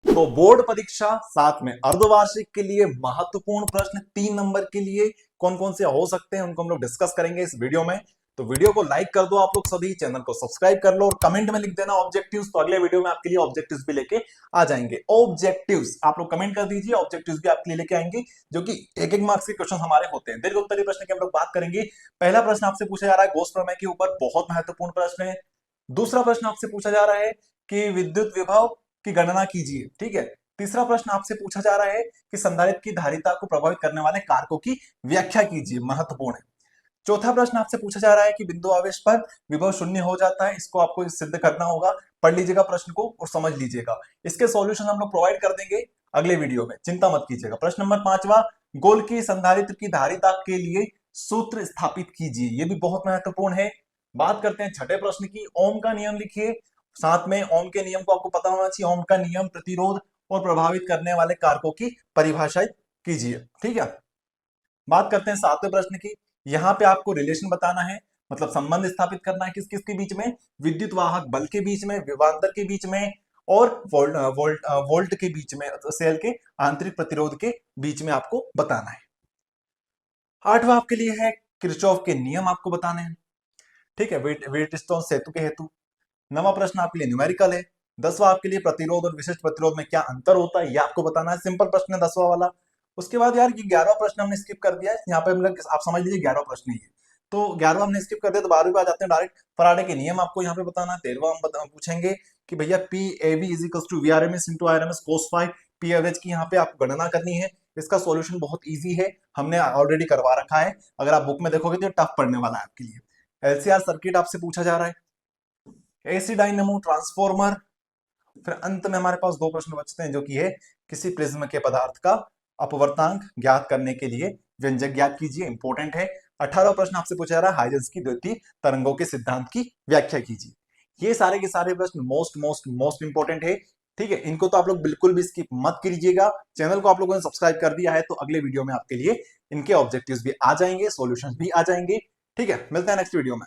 तो बोर्ड परीक्षा साथ में अर्धवार्षिक के लिए महत्वपूर्ण प्रश्न 3 नंबर के लिए कौन कौन से हो सकते हैं उनको हम लोग डिस्कस करेंगे इस वीडियो में। तो वीडियो को लाइक कर दो आप लोग सभी, चैनल को सब्सक्राइब कर लो और कमेंट में लिख देना ऑब्जेक्टिव्स, तो अगले वीडियो में आपके लिए ऑब्जेक्टिव्स भी लेके आ जाएंगे। ऑब्जेक्टिव्स आप लोग कमेंट कर दीजिए, ऑब्जेक्टिव्स भी आपके लिए लेके आएंगे जो कि एक एक मार्क्स के क्वेश्चन हमारे होते हैं। दीर्घ उत्तरीय प्रश्न की हम लोग बात करेंगे। पहला प्रश्न आपसे पूछा जा रहा है गोष प्रमेय के ऊपर, बहुत महत्वपूर्ण प्रश्न है। दूसरा प्रश्न आपसे पूछा जा रहा है कि विद्युत विभव की गणना कीजिए, ठीक है। तीसरा प्रश्न आपसे पूछा जा रहा है कि संधारित्र की धारिता को प्रभावित करने वाले कारकों की व्याख्या कीजिए, महत्वपूर्ण है। चौथा प्रश्न आपसे पूछा जा रहा है कि बिंदु आवेश पर विभव शून्य हो जाता है, इसको आपको सिद्ध करना होगा। पढ़ लीजिएगा प्रश्न को और समझ लीजिएगा। इसके सॉल्यूशन हम लोग प्रोवाइड कर देंगे अगले वीडियो में, चिंता मत कीजिएगा। प्रश्न नंबर 5वां, गोल की संधारित्र की धारिता के लिए सूत्र स्थापित कीजिए, ये भी बहुत महत्वपूर्ण है। बात करते हैं छठे प्रश्न की, ओम का नियम लिखिए। साथ में ओम के नियम को आपको पता होना चाहिए। ओम का नियम प्रतिरोध और प्रभावित करने वाले कारकों की परिभाषित कीजिए, ठीक है। बात करते हैं सातवें प्रश्न की। यहां पे आपको रिलेशन बताना है, मतलब संबंध स्थापित करना है किस किस के बीच में, विद्युत वाहक बल के बीच में, विभवांतर के बीच में और वोल्ट के बीच में, सेल के आंतरिक प्रतिरोध के बीच में आपको बताना है। आठवां आपके लिए है किरचॉफ के नियम आपको बताने हैं, ठीक है, व्हीटस्टोन सेतु के हेतु। नवा प्रश्न आपके लिए न्यूमेरिकल है। 10वां आपके लिए प्रतिरोध और विशिष्ट प्रतिरोध में क्या अंतर होता है, ये आपको बताना है। सिंपल प्रश्न है 10वां वाला। उसके बाद यार ये 11वां प्रश्न हमने स्किप कर दिया है, यहाँ पे हम लोग आप समझ लीजिए 11वां प्रश्न ही है, तो 11वां हमने स्किप कर दिया। तो 12वीं पे आ जाते हैं डायरेक्ट। फराडे के नियम आपको यहाँ पे बताना है। 13वां हम पूछेंगे कि भैया P A V is equal to V R M S into I R M S cos phi P average की यहाँ पे आपको गणना करनी है। इसका सॉल्यूशन बहुत इजी है, हमने ऑलरेडी करवा रखा है। अगर आप बुक में देखोगे तो टफ पढ़ने वाला है आपके लिए। एलसीआर सर्किट आपसे पूछा जा रहा है, एसी डायनेमो, ट्रांसफॉर्मर। फिर अंत में हमारे पास दो प्रश्न बचते हैं जो कि है किसी प्रिज्म के पदार्थ का अपवर्तांक ज्ञात करने के लिए व्यंजक ज्ञात कीजिए, इंपॉर्टेंट है। 18वां प्रश्न आपसे पूछा जा रहा है हाइजेंस की द्वितीय तरंगों के सिद्धांत की व्याख्या कीजिए। ये सारे के सारे प्रश्न मोस्ट मोस्ट मोस्ट इंपॉर्टेंट है, ठीक है। इनको तो आप लोग बिल्कुल भी स्किप मत कीजिएगा। चैनल को आप लोगों ने सब्सक्राइब कर दिया है तो अगले वीडियो में आपके लिए इनके ऑब्जेक्टिव्स भी आ जाएंगे, सॉल्यूशंस भी आ जाएंगे, ठीक है। मिलते हैं नेक्स्ट वीडियो में।